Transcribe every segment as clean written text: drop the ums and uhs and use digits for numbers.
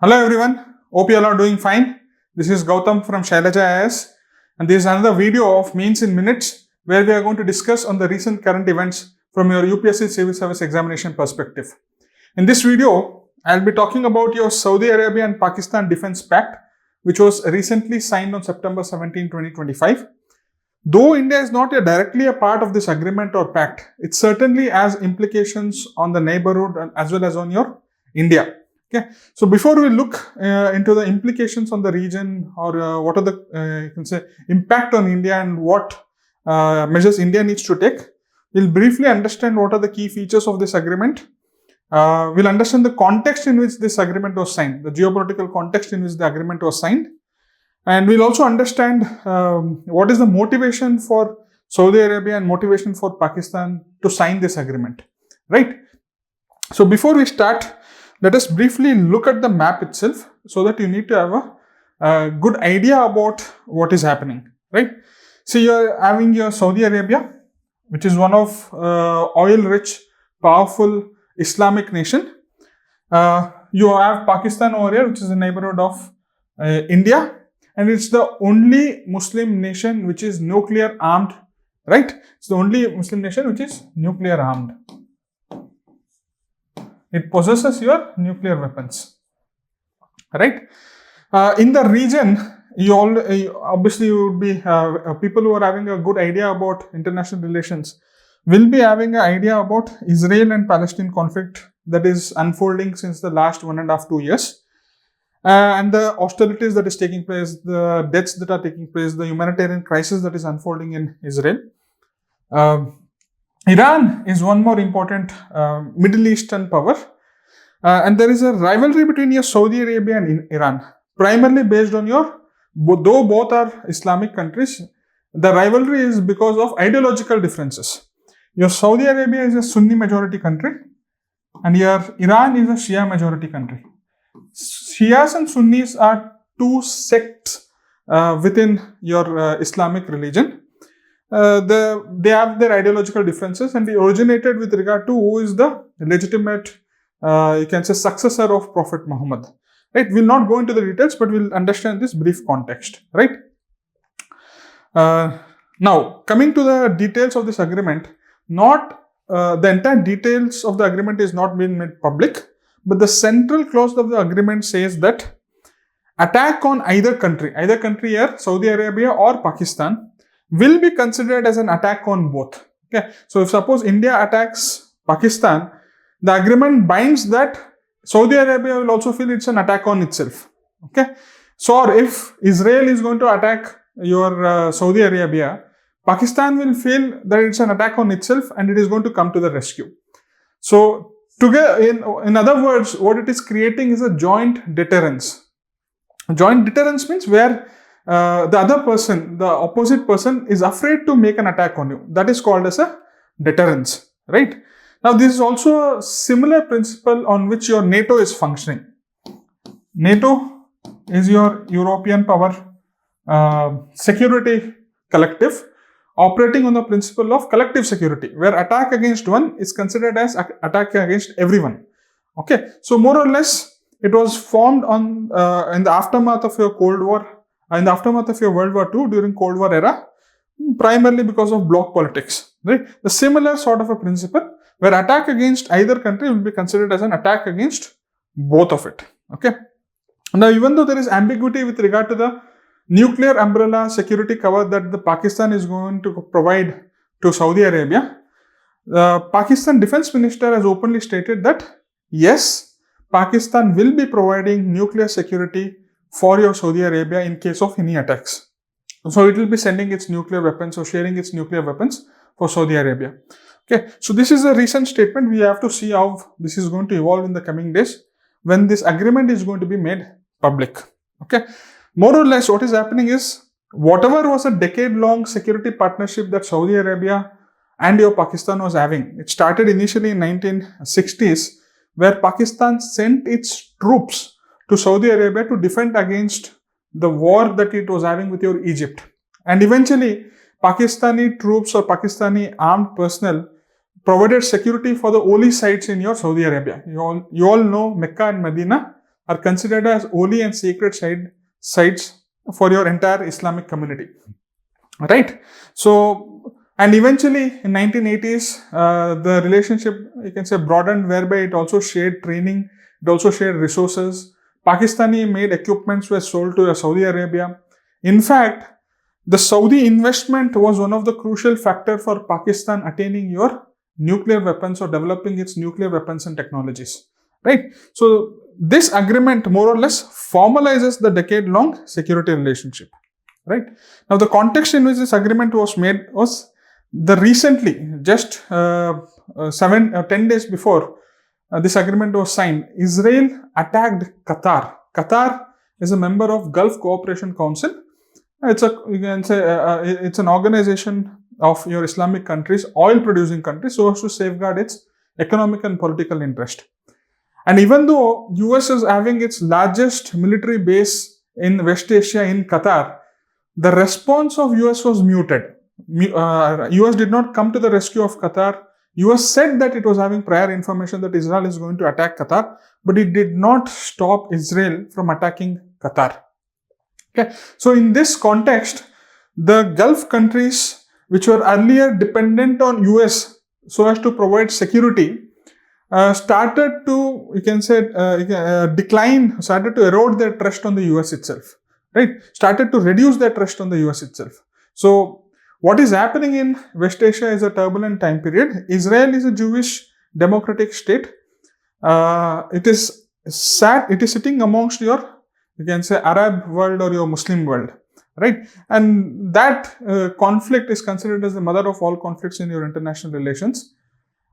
Hello everyone, hope you all are doing fine. This is Gautam from Shailaja IS, and this is another video of Means in Minutes where we are going to discuss on the recent current events from your UPSC Civil Service Examination perspective. In this video, I'll be talking about your Saudi Arabia and Pakistan Defense Pact, which was recently signed on September 17, 2025. Though India is not directly a part of this agreement or pact, it certainly has implications on the neighborhood as well as on your India. Okay, so before we look into the implications on the region or what are the you can say impact on India and what measures India needs to take, we'll briefly understand what are the key features of this agreement. We'll understand the context in which this agreement was signed, the geopolitical context in which the agreement was signed, and we'll also understand what is the motivation for Saudi Arabia and motivation for Pakistan to sign this agreement, right? So before we start, let us briefly look at the map itself so that you need to have a good idea about what is happening, right? So you are having your Saudi Arabia, which is one of oil-rich, powerful Islamic nation. You have Pakistan over here, which is a neighborhood of India, and it's the only Muslim nation which is nuclear armed, right? It's the only Muslim nation which is nuclear armed. It possesses your nuclear weapons, right? In the region, obviously you would be people who are having a good idea about international relations will be having an idea about Israel and Palestine conflict that is unfolding since the last 1.5 to 2 years, and the hostilities that is taking place, the deaths that are taking place, the humanitarian crisis that is unfolding in Israel. Iran is one more important Middle Eastern power, and there is a rivalry between your Saudi Arabia and Iran, primarily based on though both are Islamic countries, the rivalry is because of ideological differences. Your Saudi Arabia is a Sunni majority country, and your Iran is a Shia majority country. Shias and Sunnis are two sects within your Islamic religion. They have their ideological differences, and they originated with regard to who is the legitimate, you can say, successor of Prophet Muhammad. Right? We'll not go into the details, but we'll understand this brief context. Right? Now, coming to the details of this agreement, the entire details of the agreement is not being made public, but the central clause of the agreement says that attack on either country here, Saudi Arabia or Pakistan, will be considered as an attack on both. Okay, so if suppose India attacks Pakistan, the agreement binds that Saudi Arabia will also feel it's an attack on itself. Okay, so or if Israel is going to attack your Saudi Arabia, Pakistan will feel that it's an attack on itself and it is going to come to the rescue. So together, in other words, what it is creating is a joint deterrence. Joint deterrence means where the other person, the opposite person, is afraid to make an attack on you. That is called as a deterrence, right? Now, this is also a similar principle on which your NATO is functioning. NATO is your European power security collective operating on the principle of collective security, where attack against one is considered as attack against everyone. Okay, so more or less, it was formed on in the aftermath of your Cold War. In the aftermath of your World War II, during Cold War era, primarily because of bloc politics, right? The similar sort of a principle where attack against either country will be considered as an attack against both of it, okay? Now, even though there is ambiguity with regard to the nuclear umbrella security cover that the Pakistan is going to provide to Saudi Arabia, the Pakistan Defense Minister has openly stated that, yes, Pakistan will be providing nuclear security for your Saudi Arabia in case of any attacks. So it will be sending its nuclear weapons or sharing its nuclear weapons for Saudi Arabia. Okay, so this is a recent statement. We have to see how this is going to evolve in the coming days when this agreement is going to be made public. Okay, more or less what is happening is whatever was a decade-long security partnership that Saudi Arabia and your Pakistan was having. It started initially in 1960s, where Pakistan sent its troops to Saudi Arabia to defend against the war that it was having with your Egypt. And eventually, Pakistani troops or Pakistani armed personnel provided security for the holy sites in your Saudi Arabia. You all know Mecca and Medina are considered as holy and sacred sites for your entire Islamic community, right? So, and eventually in 1980s, the relationship, you can say, broadened, whereby it also shared training, it also shared resources. Pakistani made equipments were sold to Saudi Arabia. In fact, the Saudi investment was one of the crucial factors for Pakistan attaining your nuclear weapons or developing its nuclear weapons and technologies, right? So this agreement more or less formalizes the decade-long security relationship, right? Now the context in which this agreement was made was the recently, just 10 days before this agreement was signed, Israel attacked Qatar. Qatar is a member of Gulf Cooperation Council. It's it's an organization of your Islamic countries, oil-producing countries, so as to safeguard its economic and political interest. And even though US is having its largest military base in West Asia in Qatar, the response of US was muted. US did not come to the rescue of Qatar. US said that it was having prior information that Israel is going to attack Qatar, but it did not stop Israel from attacking Qatar. Okay, so in this context, the Gulf countries, which were earlier dependent on US so as to provide security, started to, you can say, decline, started to erode their trust on the US itself, right? Started to reduce their trust on the US itself. So what is happening in West Asia is a turbulent time period. Israel is a Jewish democratic state. It is sitting amongst your, you can say, Arab world or your Muslim world, right? And that conflict is considered as the mother of all conflicts in your international relations.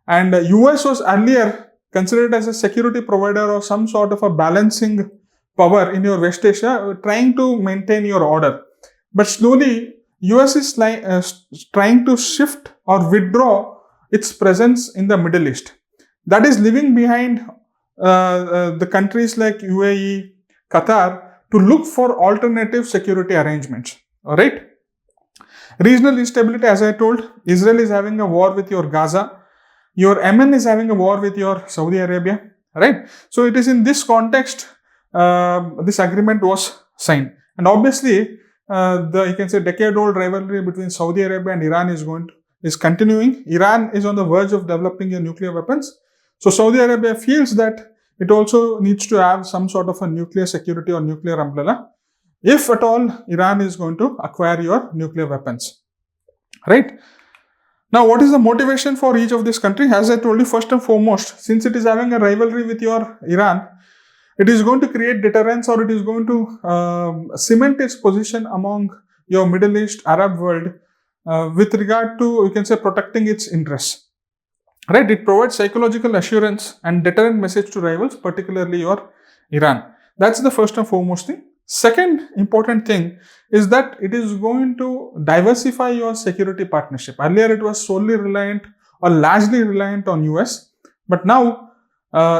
And US was earlier considered as a security provider or some sort of a balancing power in your West Asia, trying to maintain your order. But slowly, US is trying to shift or withdraw its presence in the Middle East. That is leaving behind the countries like UAE, Qatar, to look for alternative security arrangements. All right. Regional instability, as I told, Israel is having a war with your Gaza. Your Yemen is having a war with your Saudi Arabia. Right. So it is in this context this agreement was signed, and obviously you can say decade-old rivalry between Saudi Arabia and Iran is continuing. Iran is on the verge of developing your nuclear weapons. So Saudi Arabia feels that it also needs to have some sort of a nuclear security or nuclear umbrella if at all Iran is going to acquire your nuclear weapons, right? Now, what is the motivation for each of these countries? As I told you, first and foremost, since it is having a rivalry with your Iran, it is going to create deterrence, or it is going to cement its position among your Middle East, Arab world with regard to, you can say, protecting its interests. Right, it provides psychological assurance and deterrent message to rivals, particularly your Iran. That's the first and foremost thing. Second important thing is that it is going to diversify your security partnership. Earlier, it was solely reliant or largely reliant on US, but now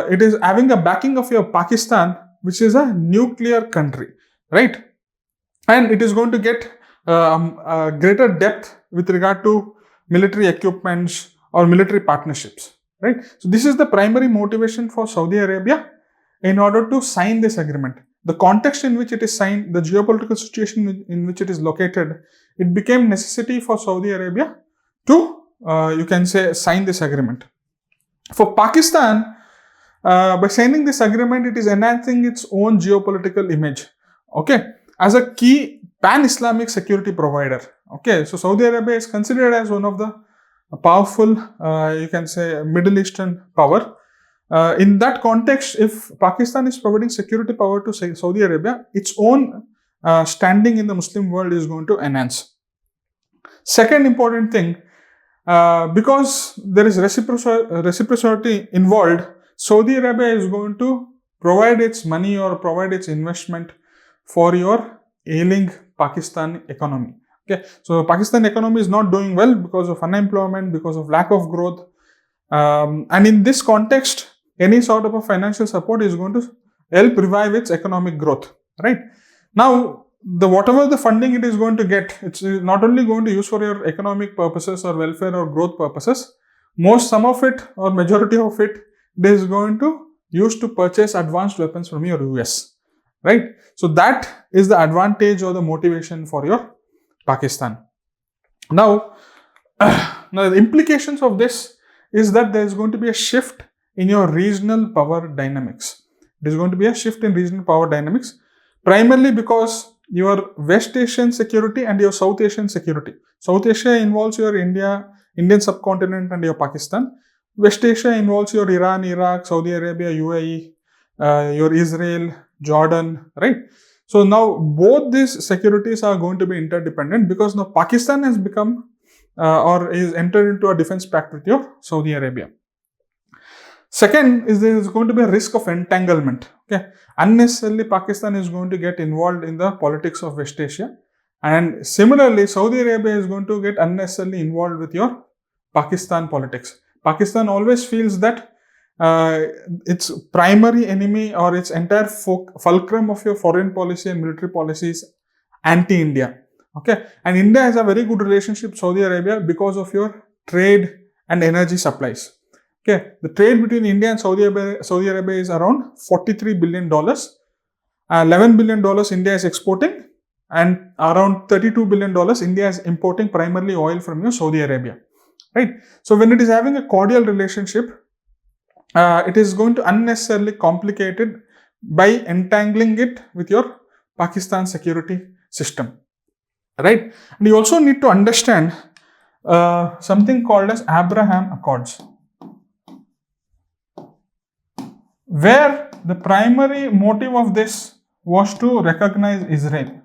it is having a backing of your Pakistan, which is a nuclear country, right? And it is going to get a greater depth with regard to military equipments or military partnerships, right? So this is the primary motivation for Saudi Arabia in order to sign this agreement. The context in which it is signed, the geopolitical situation in which it is located, it became necessity for Saudi Arabia to, you can say, sign this agreement. For Pakistan, by signing this agreement, it is enhancing its own geopolitical image, okay, as a key pan-Islamic security provider. Okay, so Saudi Arabia is considered as one of the powerful, you can say, Middle Eastern power. In that context, if Pakistan is providing security power to Saudi Arabia, its own standing in the Muslim world is going to enhance. Second important thing, because there is reciprocity involved, Saudi Arabia is going to provide its money or provide its investment for your ailing Pakistan economy. Okay, so Pakistan economy is not doing well because of unemployment, because of lack of growth, and in this context, any sort of a financial support is going to help revive its economic growth. Right now, whatever the funding it is going to get, it's not only going to use for your economic purposes or welfare or growth purposes. Some of it or majority of it is going to used to purchase advanced weapons from your US, right? So that is the advantage or the motivation for your Pakistan. Now, now the implications of this is that there is going to be a shift in your regional power dynamics. It is going to be a shift in regional power dynamics, primarily because your West Asian security and your South Asian security. South Asia involves your Indian subcontinent and your Pakistan. West Asia involves your Iran, Iraq, Saudi Arabia, UAE, your Israel, Jordan, right? So now both these securities are going to be interdependent because now Pakistan has become or is entered into a defense pact with your Saudi Arabia. Second is there is going to be a risk of entanglement. Okay, unnecessarily Pakistan is going to get involved in the politics of West Asia, and similarly Saudi Arabia is going to get unnecessarily involved with your Pakistan politics. Pakistan always feels that its primary enemy or its entire fulcrum of your foreign policy and military policy is anti-India. Okay, and India has a very good relationship with Saudi Arabia because of your trade and energy supplies. Okay, the trade between India and Saudi Arabia is around $43 billion. $11 billion India is exporting, and around $32 billion India is importing primarily oil from your Saudi Arabia. Right? So when it is having a cordial relationship, it is going to unnecessarily complicate it by entangling it with your Pakistan security system. Right? And you also need to understand something called as Abraham Accords, where the primary motive of this was to recognize Israel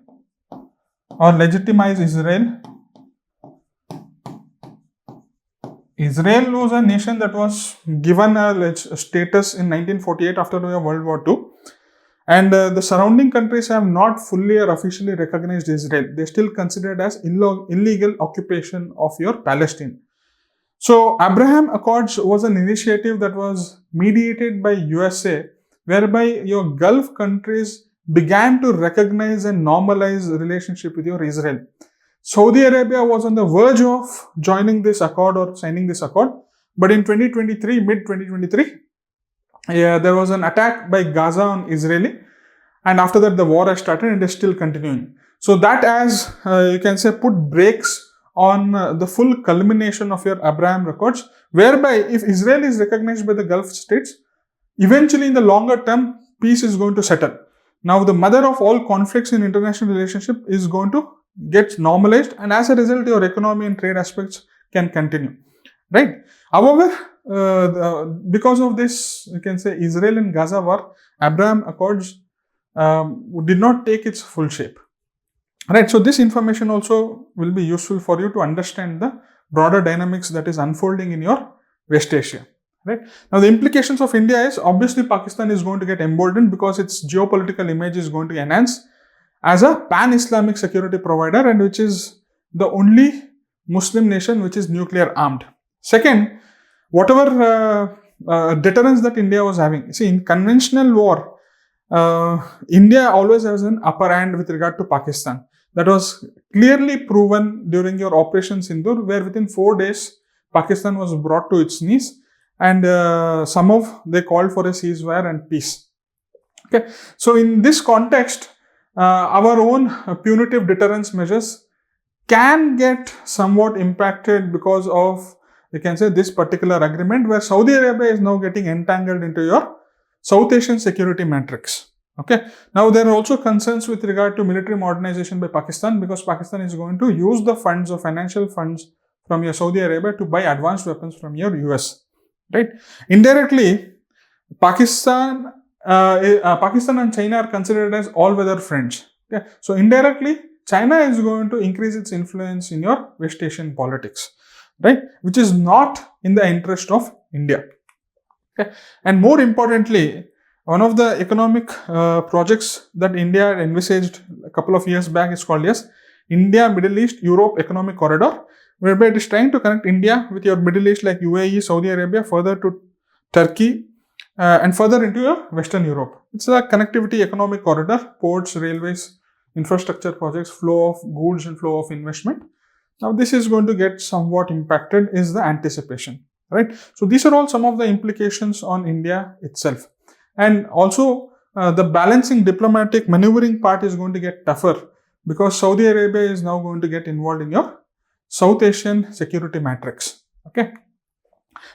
or legitimize Israel. Israel was a nation that was given a status in 1948 after World War II, and the surrounding countries have not fully or officially recognized Israel. They still consider it as illegal occupation of your Palestine. So Abraham Accords was an initiative that was mediated by USA, whereby your Gulf countries began to recognize and normalize the relationship with your Israel. Saudi Arabia was on the verge of joining this accord or signing this accord, but in mid-2023, there was an attack by Gaza on Israeli, and after that the war has started and is still continuing. So that, as you can say, put brakes on the full culmination of your Abraham Accords, whereby if Israel is recognized by the Gulf states, eventually in the longer term, peace is going to settle. Now the mother of all conflicts in international relationship is going to get normalized, and as a result your economy and trade aspects can continue, right? However, because of this, you can say, Israel and Gaza war, Abraham Accords did not take its full shape, right? So this information also will be useful for you to understand the broader dynamics that is unfolding in your West Asia, right? Now the implications of India is obviously Pakistan is going to get emboldened because its geopolitical image is going to enhance as a pan-Islamic security provider, and which is the only Muslim nation which is nuclear armed. Second, whatever deterrence that India was having, see, in conventional war, India always has an upper hand with regard to Pakistan. That was clearly proven during your Operation Sindoor, where within 4 days Pakistan was brought to its knees, and they called for a ceasefire and peace. Okay, so in this context, our own punitive deterrence measures can get somewhat impacted because of, you can say, this particular agreement, where Saudi Arabia is now getting entangled into your South Asian security matrix. Okay. Now there are also concerns with regard to military modernization by Pakistan, because Pakistan is going to use the funds or financial funds from your Saudi Arabia to buy advanced weapons from your US. Right. Indirectly, Pakistan and China are considered as all-weather friends. Okay? So indirectly, China is going to increase its influence in your West Asian politics, right? Which is not in the interest of India. Okay? And more importantly, one of the economic projects that India envisaged a couple of years back is called as India, Middle East, Europe Economic Corridor, whereby it is trying to connect India with your Middle East like UAE, Saudi Arabia, further to Turkey, and further into your Western Europe. It's a connectivity economic corridor, ports, railways, infrastructure projects, flow of goods and flow of investment. Now this is going to get somewhat impacted is the anticipation, right? So these are all some of the implications on India itself. And also, the balancing diplomatic maneuvering part is going to get tougher because Saudi Arabia is now going to get involved in your South Asian security matrix. Okay.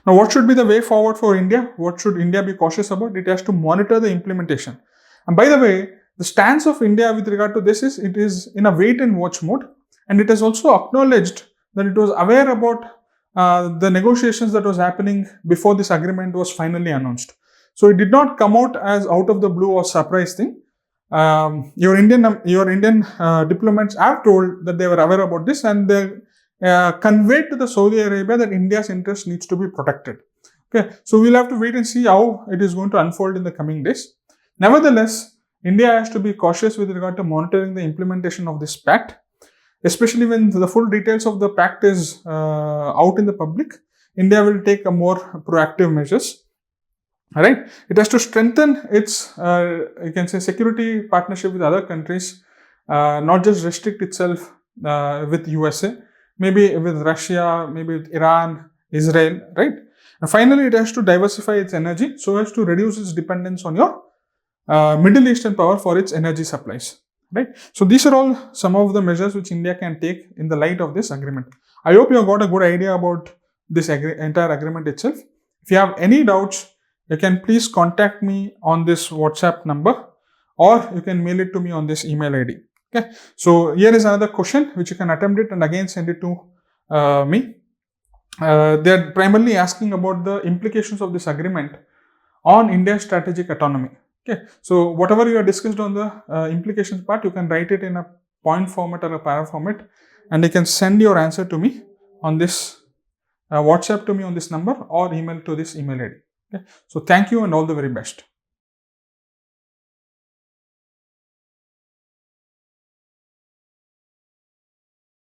Now, what should be the way forward for India? What should India be cautious about? It has to monitor the implementation. And by the way, the stance of India with regard to this is it is in a wait and watch mode, and it has also acknowledged that it was aware about the negotiations that was happening before this agreement was finally announced. So it did not come out as out of the blue or surprise thing. Your Indian diplomats have told that they were aware about this, and they conveyed to the Saudi Arabia that India's interest needs to be protected. Okay, so we'll have to wait and see how it is going to unfold in the coming days. Nevertheless, India has to be cautious with regard to monitoring the implementation of this pact, especially when the full details of the pact is out in the public. India will take a more proactive measures. All right, it has to strengthen its, you can say, security partnership with other countries, not just restrict itself with USA, maybe with Russia, maybe with Iran, Israel, right? And finally, it has to diversify its energy so as to reduce its dependence on your Middle Eastern power for its energy supplies, right? So these are all some of the measures which India can take in the light of this agreement. I hope you have got a good idea about this entire agreement itself. If you have any doubts, you can please contact me on this WhatsApp number, or you can mail it to me on this email ID. Okay. So here is another question which you can attempt it and again send it to me. They are primarily asking about the implications of this agreement on India's strategic autonomy. Okay, so whatever you have discussed on the implications part, you can write it in a point format or a para format, and you can send your answer to me on this WhatsApp to me on this number or email to this email ID. Okay, so thank you and all the very best.